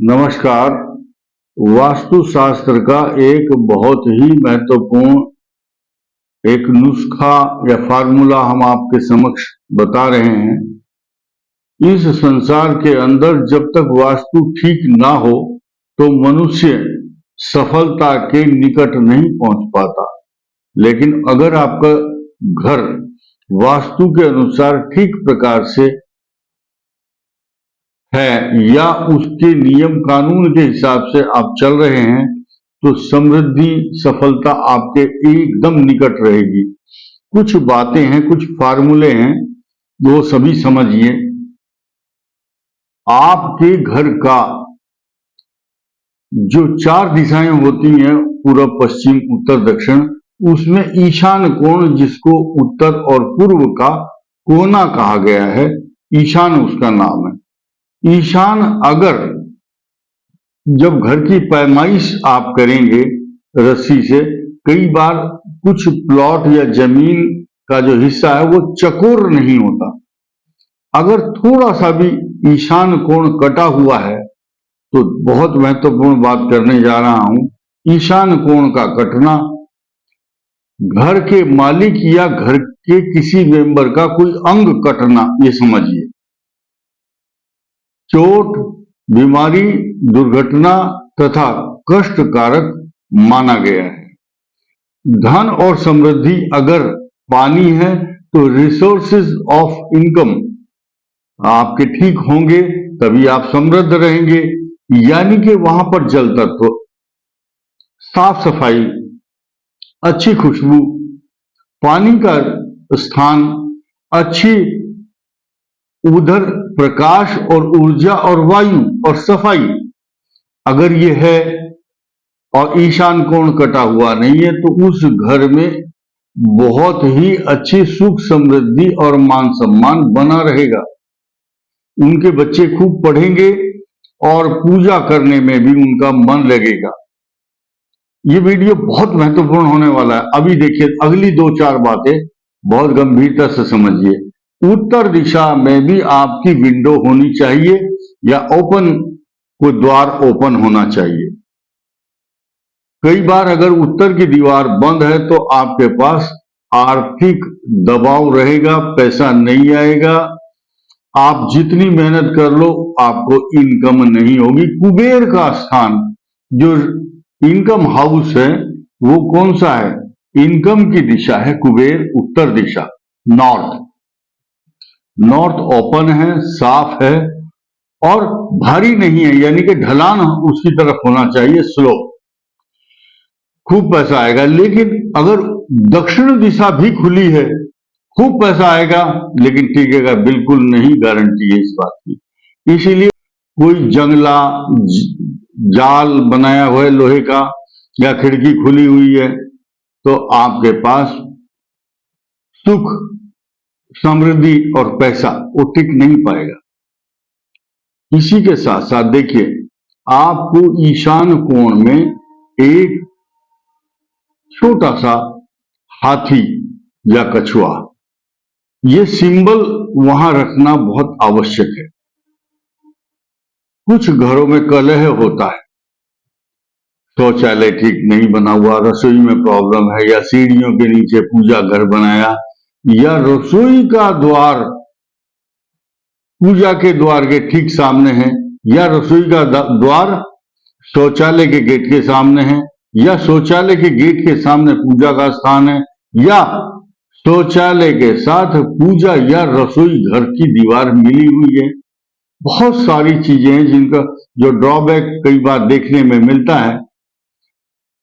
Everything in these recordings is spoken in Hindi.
नमस्कार। वास्तुशास्त्र का एक बहुत ही महत्वपूर्ण एक नुस्खा या फार्मूला हम आपके समक्ष बता रहे हैं। इस संसार के अंदर जब तक वास्तु ठीक ना हो तो मनुष्य सफलता के निकट नहीं पहुंच पाता। लेकिन अगर आपका घर वास्तु के अनुसार ठीक प्रकार से है या उसके नियम कानून के हिसाब से आप चल रहे हैं तो समृद्धि सफलता आपके एकदम निकट रहेगी। कुछ बातें हैं, कुछ फार्मूले हैं, वो सभी समझिए। आपके घर का जो 4 दिशाएं होती हैं, पूर्व पश्चिम उत्तर दक्षिण, उसमें ईशान कोण, जिसको उत्तर और पूर्व का कोना कहा गया है, ईशान उसका नाम है। ईशान अगर जब घर की पैमाइश आप करेंगे रस्सी से, कई बार कुछ प्लॉट या जमीन का जो हिस्सा है वो चकोर नहीं होता। अगर थोड़ा सा भी ईशान कोण कटा हुआ है तो बहुत महत्वपूर्ण बात करने जा रहा हूं। ईशान कोण का कटना घर के मालिक या घर के किसी मेंबर का कोई अंग कटना, ये समझिए। चोट, बीमारी, दुर्घटना तथा कष्टकारक माना गया है। धन और समृद्धि अगर पानी है तो रिसोर्सेज ऑफ इनकम आपके ठीक होंगे, तभी आप समृद्ध रहेंगे। यानी कि वहां पर जल तत्व, साफ सफाई, अच्छी खुशबू, पानी का स्थान, अच्छी उधर प्रकाश और ऊर्जा और वायु और सफाई अगर ये है और ईशान कोण कटा हुआ नहीं है तो उस घर में बहुत ही अच्छी सुख समृद्धि और मान सम्मान बना रहेगा। उनके बच्चे खूब पढ़ेंगे और पूजा करने में भी उनका मन लगेगा। ये वीडियो बहुत महत्वपूर्ण होने वाला है। अभी देखिए, अगली 2-4 बातें बहुत गंभीरता से समझिए। उत्तर दिशा में भी आपकी विंडो होनी चाहिए या ओपन, कोई द्वार ओपन होना चाहिए। कई बार अगर उत्तर की दीवार बंद है तो आपके पास आर्थिक दबाव रहेगा, पैसा नहीं आएगा, आप जितनी मेहनत कर लो आपको इनकम नहीं होगी। कुबेर का स्थान, जो इनकम हाउस है, वो कौन सा है? इनकम की दिशा है कुबेर, उत्तर दिशा, नॉर्थ। नॉर्थ ओपन है, साफ है और भारी नहीं है, यानी कि ढलान उसकी तरफ होना चाहिए, स्लोप। खूब पैसा आएगा। लेकिन अगर दक्षिण दिशा भी खुली है, खूब पैसा आएगा, लेकिन टिकेगा बिल्कुल नहीं, गारंटी है इस बात की। इसीलिए कोई जंगला जाल बनाया हुआ है लोहे का या खिड़की खुली हुई है तो आपके पास सुख, समृद्धि और पैसा वो टिक नहीं पाएगा। इसी के साथ साथ देखिए, आपको ईशान कोण में एक छोटा सा हाथी या कछुआ, ये सिंबल वहां रखना बहुत आवश्यक है। कुछ घरों में कलह होता है, शौचालय ठीक नहीं बना हुआ, रसोई में प्रॉब्लम है, या सीढ़ियों के नीचे पूजा घर बनाया, या रसोई का द्वार पूजा के द्वार के ठीक सामने है, या रसोई का द्वार शौचालय के गेट के सामने है, या शौचालय के गेट के सामने पूजा का स्थान है, या शौचालय के साथ पूजा या रसोई घर की दीवार मिली हुई है। बहुत सारी चीजें हैं जिनका जो ड्रॉबैक कई बार देखने में मिलता है।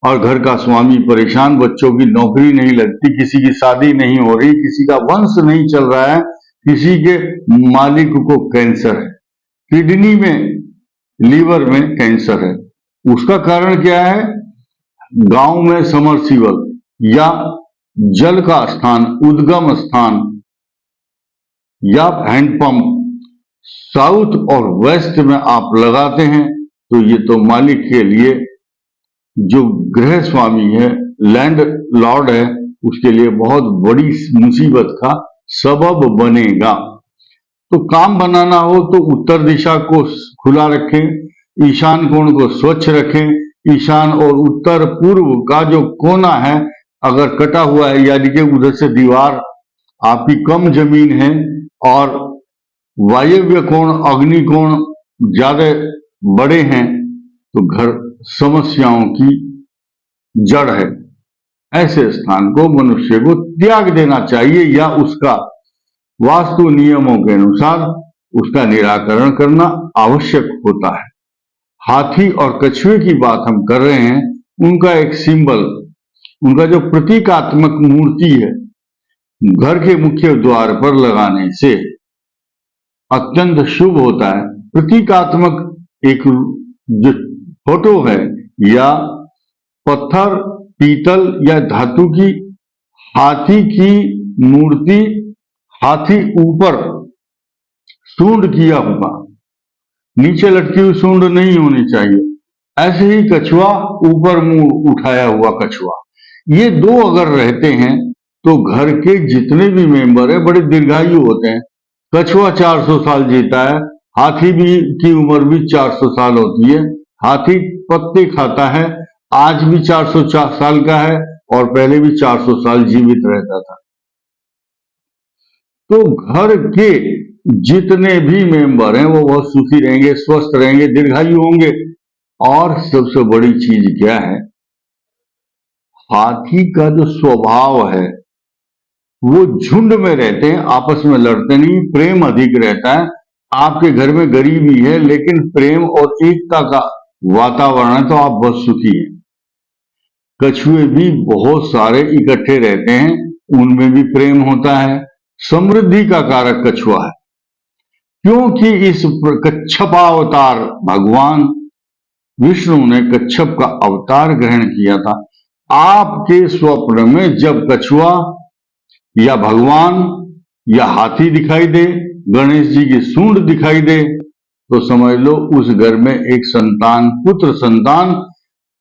और घर का स्वामी परेशान, बच्चों की नौकरी नहीं लगती, किसी की शादी नहीं हो रही, किसी का वंश नहीं चल रहा है, किसी के मालिक को कैंसर है, किडनी में, लीवर में कैंसर है। उसका कारण क्या है? गांव में समरसीबल या जल का स्थान, उद्गम स्थान या हैंडपंप साउथ और वेस्ट में आप लगाते हैं तो ये तो मालिक के लिए, जो गृह स्वामी है, लैंड लॉर्ड है, उसके लिए बहुत बड़ी मुसीबत का सबब बनेगा। तो काम बनाना हो तो उत्तर दिशा को खुला रखें, ईशान कोण को स्वच्छ रखें। ईशान और उत्तर पूर्व का जो कोना है अगर कटा हुआ है, यानी कि उधर से दीवार आपकी कम जमीन है और वायव्य कोण अग्नि कोण ज्यादा बड़े हैं, तो घर समस्याओं की जड़ है। ऐसे स्थान को मनुष्य को त्याग देना चाहिए या उसका वास्तु नियमों के अनुसार उसका निराकरण करना आवश्यक होता है। हाथी और कछुए की बात हम कर रहे हैं, उनका एक सिंबल, उनका जो प्रतीकात्मक मूर्ति है, घर के मुख्य द्वार पर लगाने से अत्यंत शुभ होता है। प्रतीकात्मक एक जो फोटो है या पत्थर, पीतल या धातु की हाथी की मूर्ति, हाथी ऊपर सूंड किया हुआ, नीचे लटकी हुई सूंड नहीं होनी चाहिए। ऐसे ही कछुआ, ऊपर मुंह उठाया हुआ कछुआ, ये दो अगर रहते हैं तो घर के जितने भी मेंबर है बड़े दीर्घायु होते हैं। कछुआ 400 साल जीता है, हाथी भी की उम्र भी 400 साल होती है। हाथी पत्ते खाता है, आज भी 400 साल का है और पहले भी 400 साल जीवित रहता था। तो घर के जितने भी मेंबर हैं वो बहुत सुखी रहेंगे, स्वस्थ रहेंगे, दीर्घायु होंगे। और सबसे बड़ी चीज क्या है, हाथी का जो स्वभाव है वो झुंड में रहते हैं, आपस में लड़ते नहीं, प्रेम अधिक रहता है। आपके घर में गरीबी है लेकिन प्रेम और एकता का वातावरण है तो आप बहुत सुखी हैं। कछुए भी बहुत सारे इकट्ठे रहते हैं, उनमें भी प्रेम होता है। समृद्धि का कारक कछुआ है, क्योंकि इस कच्छपावतार भगवान विष्णु ने कच्छप का अवतार ग्रहण किया था। आपके स्वप्न में जब कछुआ या भगवान या हाथी दिखाई दे, गणेश जी की सूंड दिखाई दे, तो समझ लो उस घर में एक संतान, पुत्र संतान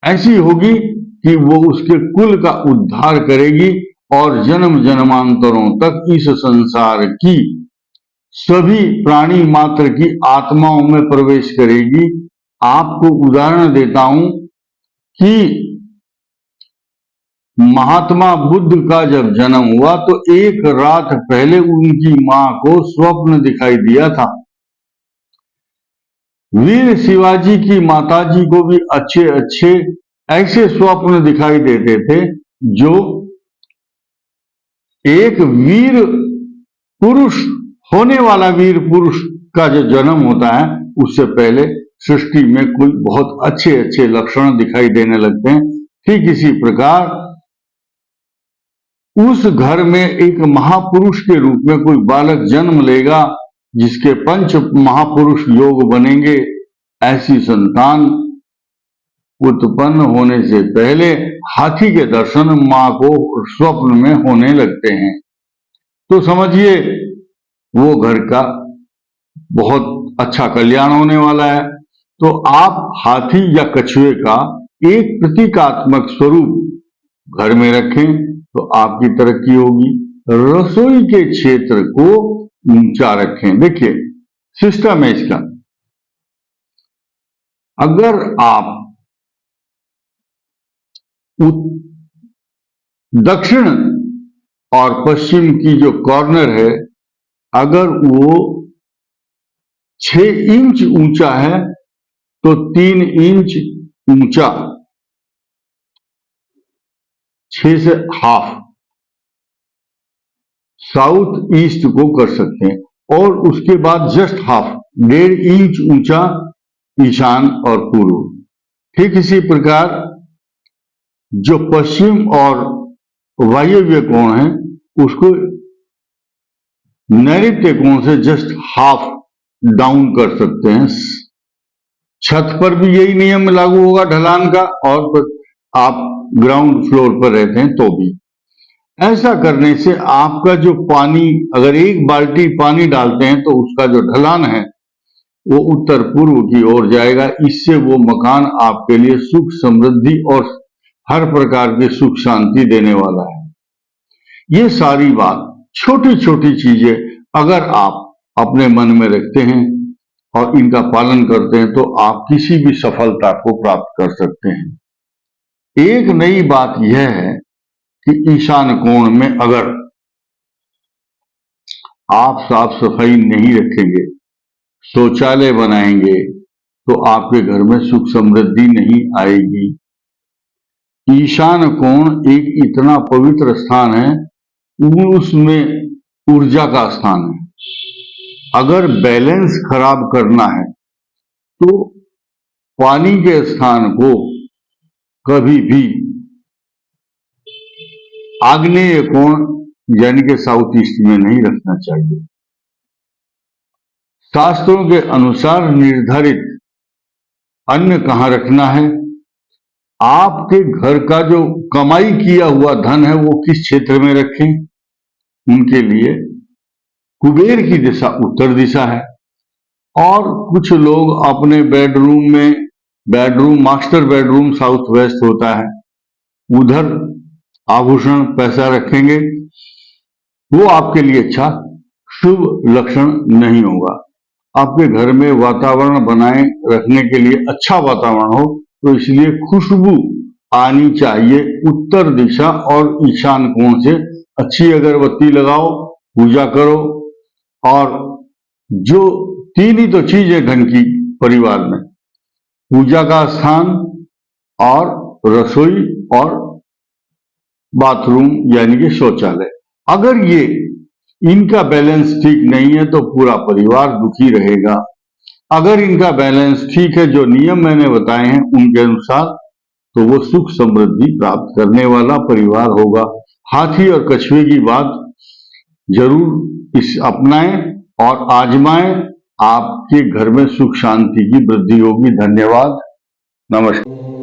ऐसी होगी कि वो उसके कुल का उद्धार करेगी और जन्म जन्मांतरों तक इस संसार की सभी प्राणी मात्र की आत्माओं में प्रवेश करेगी। आपको उदाहरण देता हूं कि महात्मा बुद्ध का जब जन्म हुआ तो एक रात पहले उनकी मां को स्वप्न दिखाई दिया था। वीर शिवाजी की माताजी को भी अच्छे अच्छे ऐसे स्वप्न दिखाई देते थे जो एक वीर पुरुष होने वाला वीर पुरुष का जो जन्म होता है उससे पहले सृष्टि में कोई बहुत अच्छे अच्छे लक्षण दिखाई देने लगते हैं। ठीक इसी प्रकार उस घर में एक महापुरुष के रूप में कोई बालक जन्म लेगा जिसके पंच महापुरुष योग बनेंगे। ऐसी संतान उत्पन्न होने से पहले हाथी के दर्शन मां को स्वप्न में होने लगते हैं। तो समझिए वो घर का बहुत अच्छा कल्याण होने वाला है। तो आप हाथी या कछुए का एक प्रतीकात्मक स्वरूप घर में रखें तो आपकी तरक्की होगी। रसोई के क्षेत्र को ऊंचा रखें। देखिए सिस्टम है इसका, अगर आप दक्षिण और पश्चिम की जो कॉर्नर है अगर वो 6 इंच ऊंचा है तो 3 इंच ऊंचा, 6 से हाफ साउथ ईस्ट को कर सकते हैं और उसके बाद जस्ट हाफ 1.5 इंच ऊंचा ईशान और पूर्व। ठीक इसी प्रकार जो पश्चिम और वायव्य कोण है उसको नैऋत्य कोण से जस्ट हाफ डाउन कर सकते हैं। छत पर भी यही नियम लागू होगा ढलान का, और आप ग्राउंड फ्लोर पर रहते हैं तो भी। ऐसा करने से आपका जो पानी, अगर 1 बाल्टी पानी डालते हैं तो उसका जो ढलान है वो उत्तर पूर्व की ओर जाएगा। इससे वो मकान आपके लिए सुख समृद्धि और हर प्रकार की सुख शांति देने वाला है। ये सारी बात छोटी छोटी चीजें अगर आप अपने मन में रखते हैं और इनका पालन करते हैं तो आप किसी भी सफलता को प्राप्त कर सकते हैं। एक नई बात यह है कि ईशान कोण में अगर आप साफ सफाई नहीं रखेंगे, शौचालय बनाएंगे, तो आपके घर में सुख समृद्धि नहीं आएगी। ईशान कोण एक इतना पवित्र स्थान है, उसमें ऊर्जा का स्थान है। अगर बैलेंस खराब करना है तो पानी के स्थान को कभी भी आग्नेय कोण यानी कि साउथ ईस्ट में नहीं रखना चाहिए। शास्त्रों के अनुसार निर्धारित अन्न कहां रखना है, आपके घर का जो कमाई किया हुआ धन है वो किस क्षेत्र में रखें, उनके लिए कुबेर की दिशा उत्तर दिशा है। और कुछ लोग अपने बेडरूम में, मास्टर बेडरूम साउथ वेस्ट होता है, उधर आभूषण पैसा रखेंगे, वो आपके लिए अच्छा शुभ लक्षण नहीं होगा। आपके घर में वातावरण बनाए रखने के लिए अच्छा वातावरण हो तो इसलिए खुशबू आनी चाहिए उत्तर दिशा और ईशान कोण से। अच्छी अगरबत्ती लगाओ, पूजा करो। और जो तीन ही तो चीज है धन की परिवार में, पूजा का स्थान और रसोई और बाथरूम यानी कि शौचालय। अगर ये इनका बैलेंस ठीक नहीं है तो पूरा परिवार दुखी रहेगा। अगर इनका बैलेंस ठीक है, जो नियम मैंने बताए हैं उनके अनुसार, तो वो सुख समृद्धि प्राप्त करने वाला परिवार होगा। हाथी और कछुए की बात जरूर इस अपनाएं और आजमाएं, आपके घर में सुख शांति की वृद्धि होगी। धन्यवाद, नमस्कार।